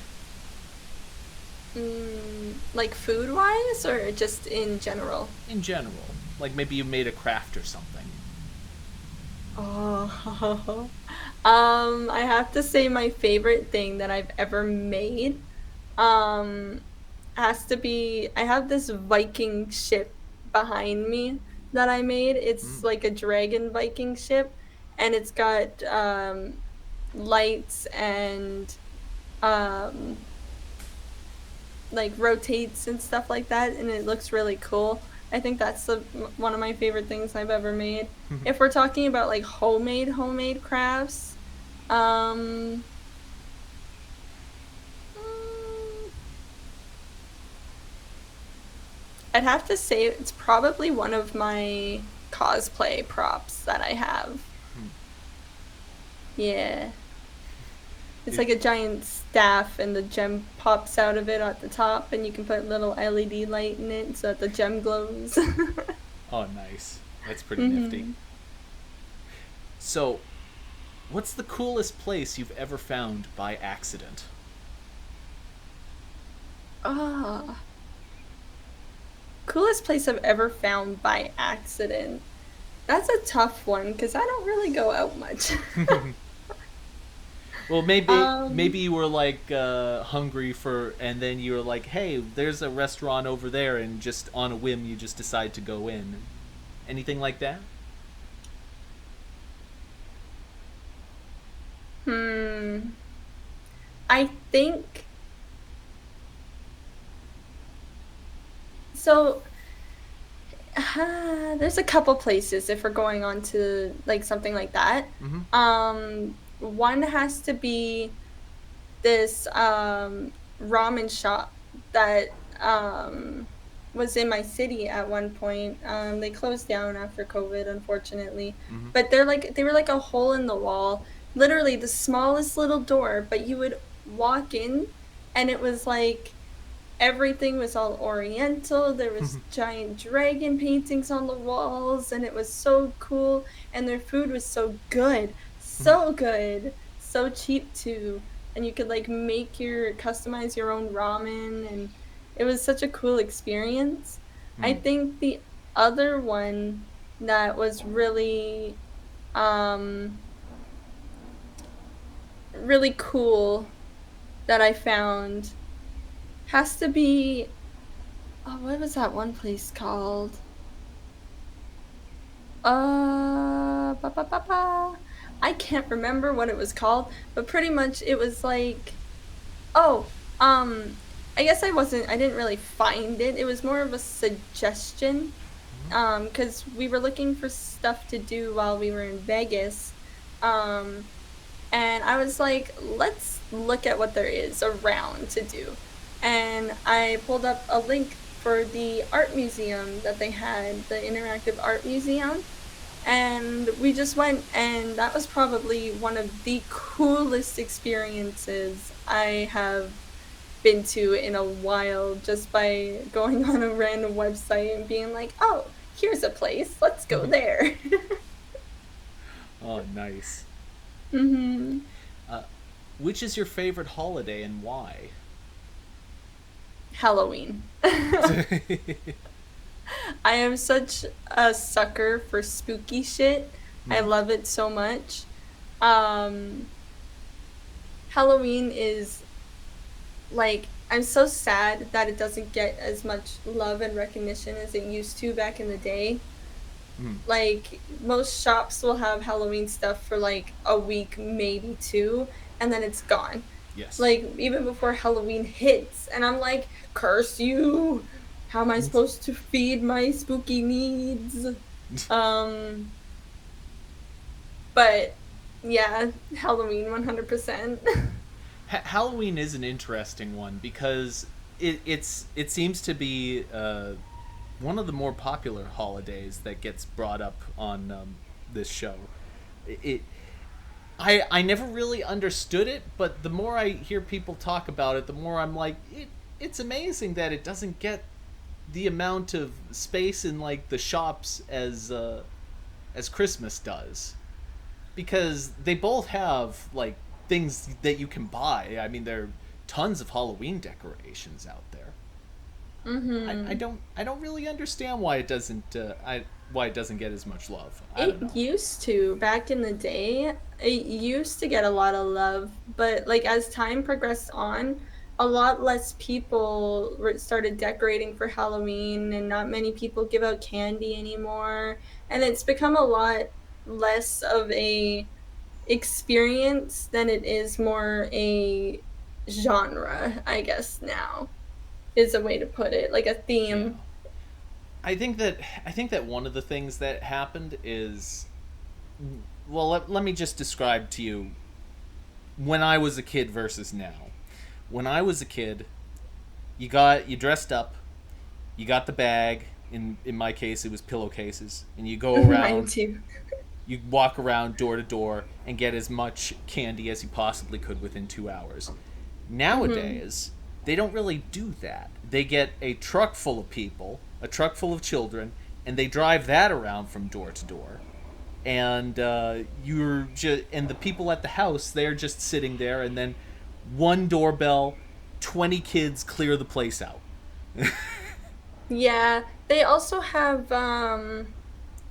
Like food wise, or just in general? In general. Like maybe you made a craft or something. Oh, I have to say my favorite thing that I've ever made, um, has to be I have this Viking ship behind me that I made. It's Mm. like a dragon Viking ship, and it's got lights and um like rotates and stuff like that, and it looks really cool. I think that's one of my favorite things I've ever made. If we're talking about like homemade crafts, um mm, I'd have to say it's probably one of my cosplay props that I have. Mm. Yeah. It's It, like a giant staff, and the gem pops out of it at the top, and you can put a little LED light in it so that the gem glows. oh, nice. That's pretty nifty. hmm So, what's the coolest place you've ever found by accident? Ah, coolest place I've ever found by accident. That's a tough one because I don't really go out much. Well, maybe um, you were like hungry for, and then you were like, "Hey, there's a restaurant over there," and just on a whim, you just decide to go in. Anything like that? hmm. I think so. There's a couple places if we're going on to like something like that. Mm-hmm. One has to be this ramen shop that was in my city at one point. They closed down after COVID, unfortunately. Mm-hmm. But they were like a hole in the wall, literally the smallest little door. But you would walk in, and it was like everything was all oriental. There was giant dragon paintings on the walls, and it was so cool. And their food was so good, so cheap too. And you could like customize your own ramen, and it was such a cool experience. I Mm. think the other one that was um really cool that I found has to be, oh, what was that one place called? Ba, ba, ba, ba. I can't remember what it was called, but pretty much it was like, oh, I guess I didn't really find it. It was more of a suggestion, because we were looking for stuff to do while we were in Vegas. Um, and I was like, let's look at what there is around to do. And I pulled up a link for the art museum that they had, the interactive art museum. And we just went, and that was probably one of the coolest experiences I have been to in a while, just by going on a random website and being like, oh, here's a place, let's go there. Oh, nice. hmm Uh, which is your favorite holiday and why? Halloween. I am such a sucker for spooky shit. I Mm-hmm. love it so much. Um, Halloween is like, I'm so sad that it doesn't get as much love and recognition as it used to back in the day. Mm, Like most shops will have Halloween stuff for like a week, maybe two, and then it's gone. yes. Like even before Halloween hits, and I'm like, curse you. How am I supposed to feed my spooky needs? Um, but yeah, Halloween 100%. Halloween is an interesting one because it seems to be one of the more popular holidays that gets brought up on this show. It I never really understood it, but the more I hear people talk about it, the more I'm like, it's amazing that it doesn't get the amount of space in like the shops as Christmas does, because they both have like things that you can buy. I mean, there are tons of Halloween decorations out there. Mm-hmm. I don't really understand why it doesn't why it doesn't get as much love. I don't It know. used to, back in the day, it used to get a lot of love, but like as time progressed on, a lot less people started decorating for Halloween, and not many people give out candy anymore, and it's become a lot less of a experience than it is more a genre, I guess now is a way to put it, like a Yeah. theme. I think that one of the things that happened is, well, let me just describe to you when I was a kid versus now. When I was a kid, you dressed up, you got the bag. In my case, it was pillowcases, and you go Mine around. too. You walk around door to door and get as much candy as you possibly could within 2 hours. Hmm. Nowadays, they don't really do that. They get a truck full of people, a truck full of children, and they drive that around from door to door. And and the people at the house, they're just sitting there, and then one doorbell, 20 kids clear the place out. Yeah, they also have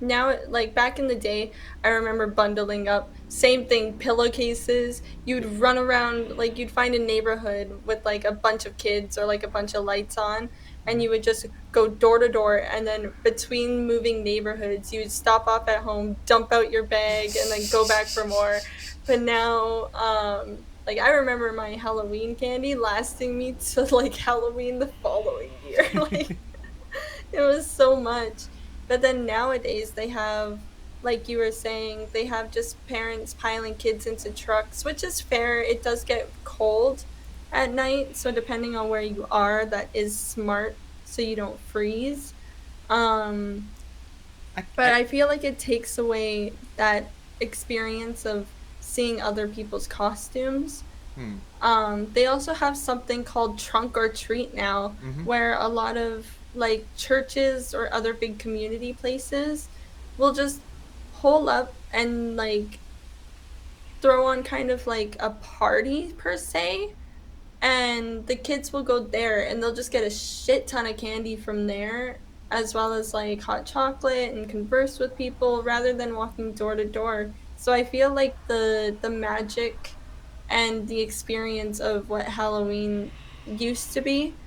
now, like back in the day, I remember bundling up. Same thing, pillowcases. You'd Yep. run around, like you'd find a neighborhood with like a bunch of kids or like a bunch of lights on, and you would just go door to door, and then between moving neighborhoods, you would stop off at home, dump out your bag, and then go back for more. But now, like I remember my Halloween candy lasting me to like Halloween the following year. Like it was so much. But then nowadays they have, like you were saying, they have just parents piling kids into trucks, which is fair. It does get cold at night, so depending on where you are, that is smart so you don't freeze. Um, I, but I, I feel like it takes away that experience of seeing other people's costumes. hmm. They also have something called trunk or treat now, Mm-hmm. where a lot of like churches or other big community places will just hole up and like throw on kind of like a party per se, and the kids will go there and they'll just get a shit ton of candy from there, as well as like hot chocolate, and converse with people rather than walking door to door. So I feel like the magic and the experience of what Halloween used to be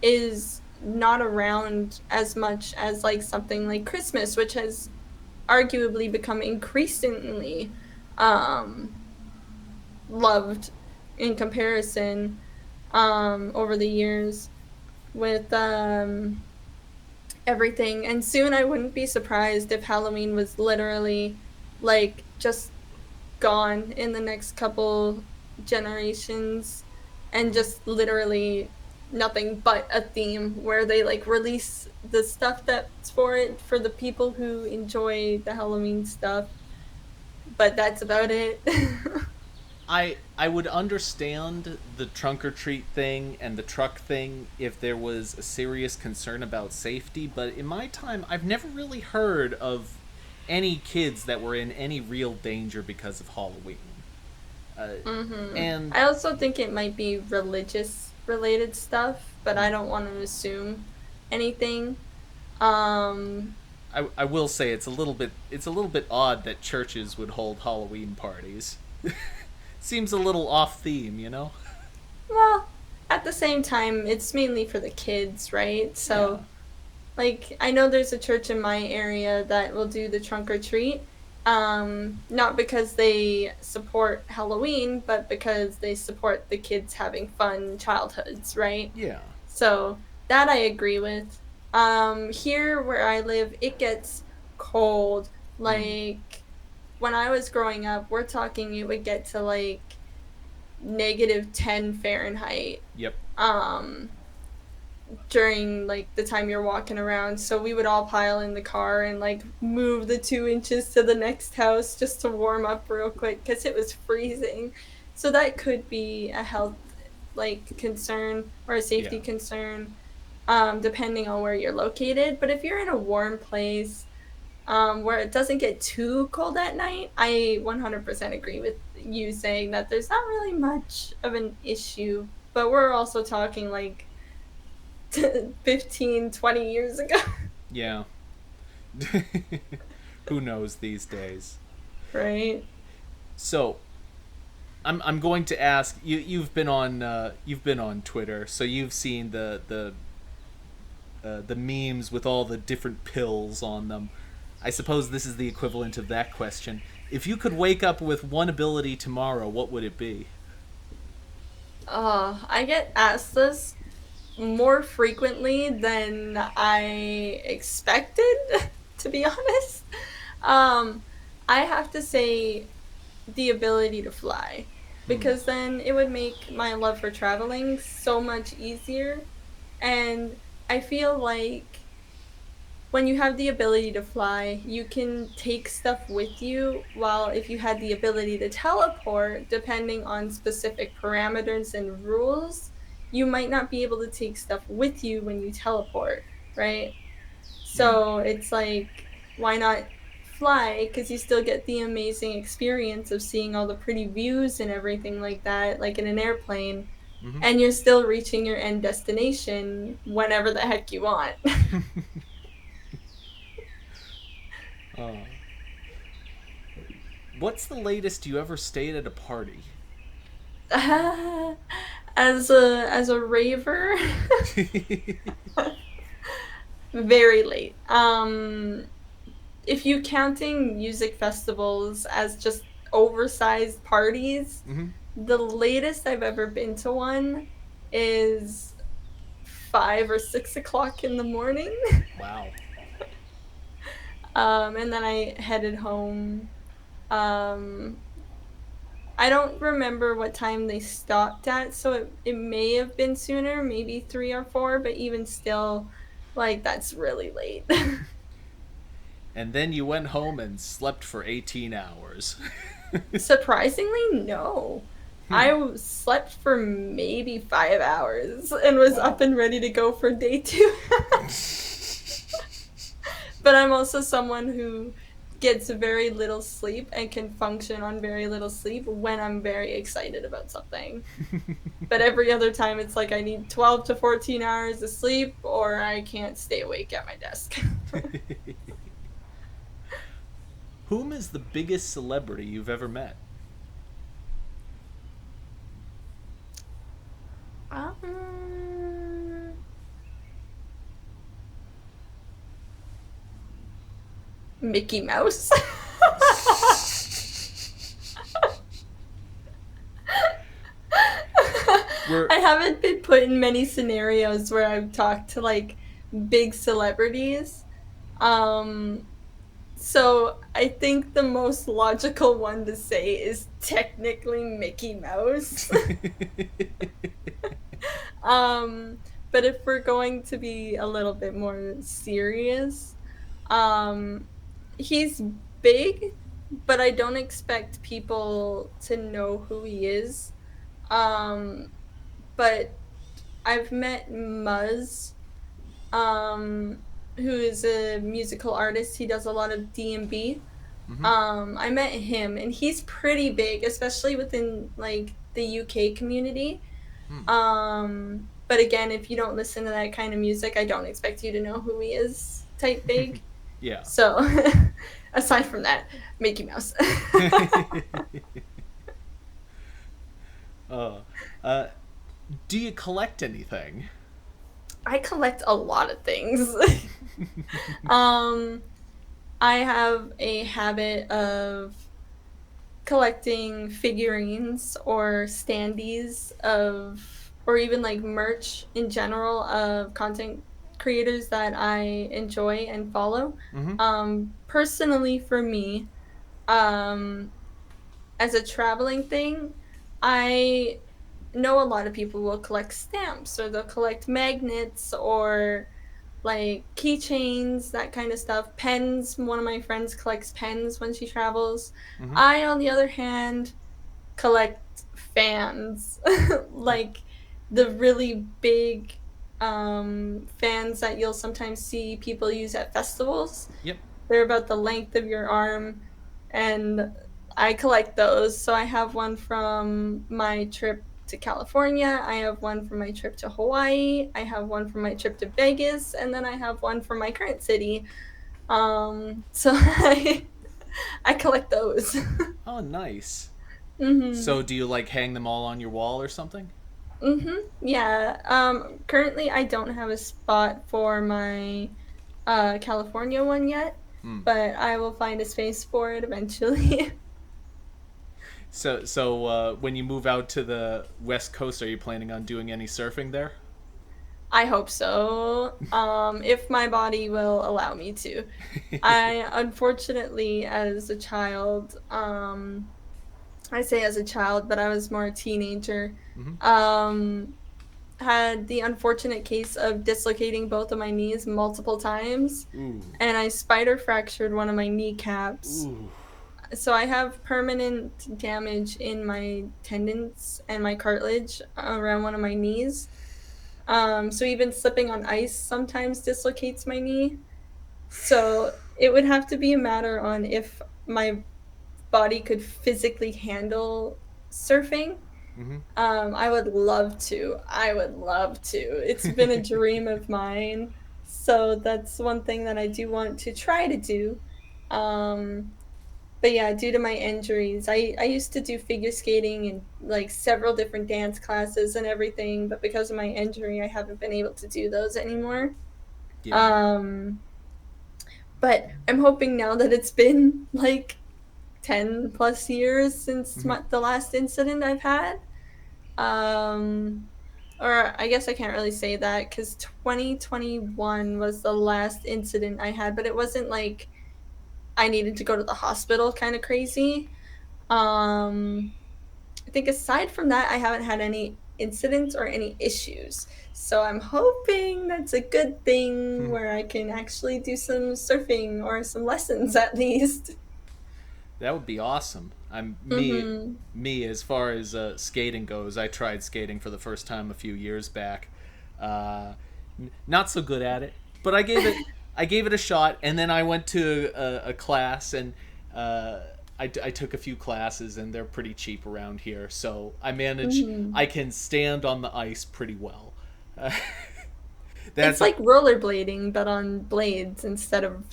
is not around as much as like something like Christmas, which has arguably become increasingly um loved in comparison over the years with everything. And soon I wouldn't be surprised if Halloween was literally like just gone in the next couple generations, and just literally nothing but a theme where they like release the stuff that's for it for the people who enjoy the Halloween stuff, but that's about it. I would understand the trunk or treat thing and the truck thing if there was a serious concern about safety, but in my time, I've never really heard of any kids that were in any real danger because of Halloween. Uh, and I also think it might be religious related stuff, but I hmm, don't want to assume anything. Um, I will say it's a little bit odd that churches would hold Halloween parties. Seems a little off theme, you know? Well, at the same time, it's mainly for the kids, right? Yeah. So, like, I know there's a church in my area that will do the trunk or treat. Not because they support Halloween, but because they support the kids having fun childhoods, right? Yeah. So that I agree with. Here where I live, it gets cold. Mm. Like when I was growing up, we're talking it would get to like -10 Fahrenheit. Yep. Um, during like the time you're walking around. So we would all pile in the car and like move the 2 inches to the next house just to warm up real quick because it was freezing. So that could be a health like concern or a Yeah. safety concern, depending on where you're located. But if you're in a warm place, where it doesn't get too cold at night, I 100% agree with you saying that there's not really much of an issue. But we're also talking like 15, 20 years ago. Yeah. Who knows these days? Right? So, I'm going to ask you. You've been on Twitter, so you've seen the memes with all the different pills on them. I suppose this is the equivalent of that question. If you could wake up with one ability tomorrow, what would it be? I get asked this more frequently than I expected, to be honest. Um, I have to say the ability to fly, Hmm. because then it would make my love for traveling so much easier. And I feel like when you have the ability to fly, you can take stuff with you. While if you had the ability to teleport, depending on specific parameters and rules, you might not be able to take stuff with you when you teleport, right? Hmm. So it's like, why not fly? Because you still get the amazing experience of seeing all the pretty views and everything like that, like in an airplane, Mm-hmm. and you're still reaching your end destination whenever the heck you want. uh, what's the latest you ever stayed at a party? As a raver, very late. If you counting music festivals as just oversized parties, Mm-hmm. the latest I've ever been to one is 5 or 6 o'clock in the morning. Wow. And then I headed home. Um, I don't remember what time they stopped at, so it may have been sooner, maybe 3 or 4, but even still, like, that's really late. And then you went home and slept for 18 hours. Surprisingly, no. Hmm. Slept for maybe 5 hours and was up Wow. and ready to go for day two. But I'm also someone who gets very little sleep and can function on very little sleep when I'm very excited about something. But every other time, it's like I need 12 to 14 hours of sleep or I can't stay awake at my desk. Whom is the biggest celebrity you've ever met? um, Mickey Mouse. We're I haven't been put in many scenarios where I've talked to like big celebrities. Um, so I think the most logical one to say is technically Mickey Mouse. um, but if we're going to be a little bit more serious, um, he's big, but I don't expect people to know who he is. Um, but I've met Muzz, um, who is a musical artist. He does a lot of D&B. mm-hmm. I met him, and he's pretty big, especially within like the UK community. Hmm. But again, if you don't listen to that kind of music, I don't expect you to know who he is. Type big. Yeah. So, aside from that, Mickey Mouse. Uh, uh, do you collect anything? I collect a lot of things. um, I have a habit of collecting figurines or standees of, or even like merch in general of content creators that I enjoy and follow. Mm-hmm. Personally, for me, um, as a traveling thing, I know a lot of people will collect stamps or they'll collect magnets or like keychains, that kind of stuff. Pens. One of my friends collects pens when she travels. Mm-hmm. I, on the other hand, collect fans, like the really big fans that you'll sometimes see people use at festivals. Yep. They're about the length of your arm, and I collect those. So I have one from my trip to California. I have one from my trip to Hawaii. I have one from my trip to Vegas, and then I have one from my current city. So I collect those. Oh, nice. hmm So, do you like hang them all on your wall or something? Yeah. Currently I don't have a spot for my California one yet, Hmm. but I will find a space for it eventually. So, when you move out to the West Coast, are you planning on doing any surfing there? I hope so. If my body will allow me to. I unfortunately, as a child, I say as a child, but I was more a teenager. Mm-hmm. Um, had the unfortunate case of dislocating both of my knees multiple times, Ooh. and I spider fractured one of my kneecaps. Ooh. So I have permanent damage in my tendons and my cartilage around one of my knees. So even slipping on ice sometimes dislocates my knee. So it would have to be a matter on if my body could physically handle surfing. Mm-hmm. I would love to. I would love to. It's been a dream of mine. So that's one thing that I do want to try to do. Um, but yeah, due to my injuries, I used to do figure skating and like several different dance classes and everything, but because of my injury, I haven't been able to do those anymore. Yeah. Um, but I'm hoping now that it's been like 10 plus years since Mm-hmm. the last incident I've had. Um, or I guess I can't really say that because 2021 was the last incident I had, but it wasn't like I needed to go to the hospital kind of crazy. Um, I think aside from that, I haven't had any incidents or any issues. So I'm hoping that's a good thing where I can actually do some surfing or some lessons at least. That would be awesome. I'm me Mm-hmm. me as far as skating goes. I tried skating for the first time a few years back. Uh, Not so good at it, but I gave it a shot, and then I went to a class, and uh, I took a few classes, and they're pretty cheap around here, so I manage. Mm-hmm. I can stand on the ice pretty well. Uh, It's that's like rollerblading, but on blades instead of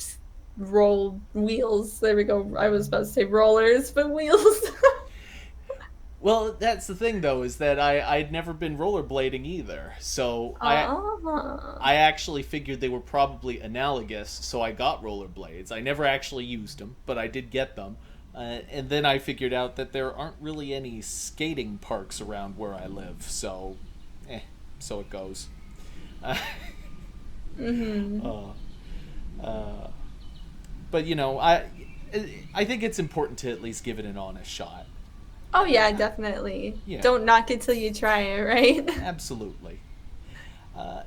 roll wheels. There we go. I was about to say rollers, but wheels. Well, that's the thing though, is that I'd never been rollerblading either. So Ah. I actually figured they were probably analogous, so I got rollerblades. I never actually used them, but I did get them. And then I figured out that there aren't really any skating parks around where I live, so so it goes. Uh, Mm-hmm. uh, uh, but I think it's important to at least give it an honest shot. Oh yeah, definitely. Yeah, Don't knock it till you try it, right? absolutely.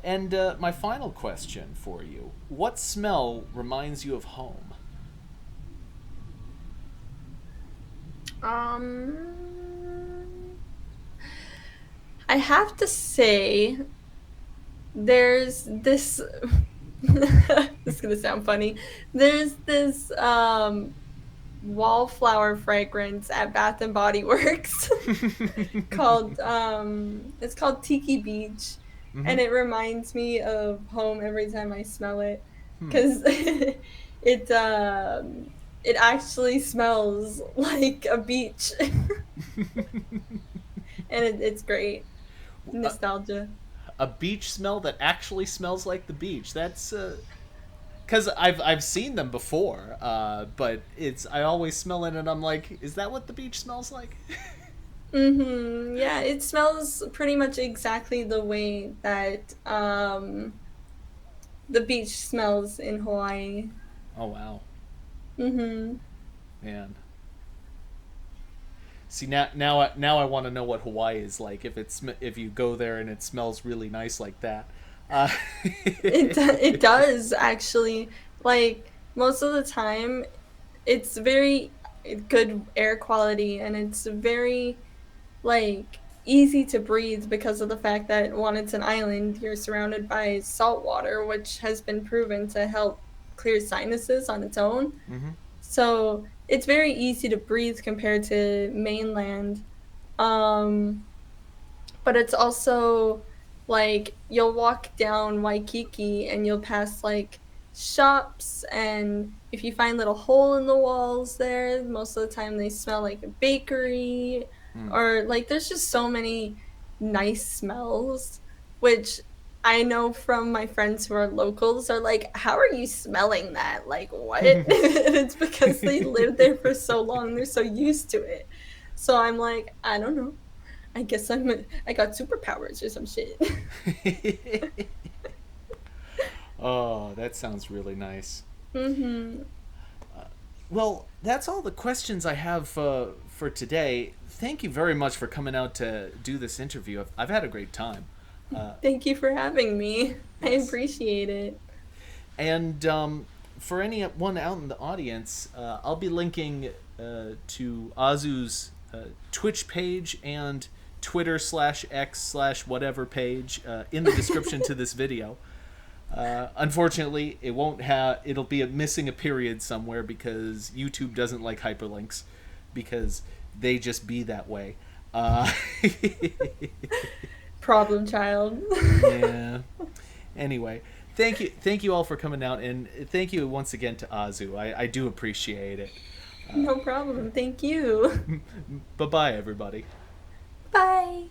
And my final question for you: what smell reminds you of home? um, I have to say, there's this. This is gonna sound funny. There's this wallflower fragrance at Bath and Body Works called it's called Tiki Beach, Mm-hmm. and it reminds me of home every time I smell it Hmm. because it actually smells like a beach. and it's great. A, Nostalgia. a beach smell that actually smells like the beach. That's because I've seen them before, but it's I always smell it and I'm like, is that what the beach smells like? Mm-hmm. Yeah, it smells pretty much exactly the way that the beach smells in Hawaii. Oh wow, Mm-hmm. man. See now I want to know what Hawaii is like if you go there and it smells really nice like that. Uh, It does actually. Like most of the time, it's very good air quality, and it's very like easy to breathe because of the fact that one, it's an island, you're surrounded by salt water, which has been proven to help clear sinuses on its own. mm-hmm. So it's very easy to breathe compared to mainland. Um, but it's also like you'll walk down Waikiki and you'll pass like shops, and if you find little hole in the walls there, most of the time they smell like a bakery, Mm. or like there's just so many nice smells, which I know from my friends who are locals are like, how are you smelling that? Like what? And it's because they lived there for so long, they're so used to it. So I'm like, I don't know. I guess I got superpowers or some shit. Oh, that sounds really nice. Mm-hmm. Well, that's all the questions I have for today. Thank you very much for coming out to do this interview. I've had a great time. Thank you for having me. I Yes. appreciate it. And for anyone out in the audience, I'll be linking to Azu's Twitch page and Twitter/X/whatever page in the description to this video. Unfortunately, it won't have. It'll be missing a period somewhere because YouTube doesn't like hyperlinks because they just be that way. Uh, Problem child. yeah. Anyway, thank you all for coming out, and thank you once again to Azu. I do appreciate it. No problem. Thank you. Bye bye, everybody. Bye.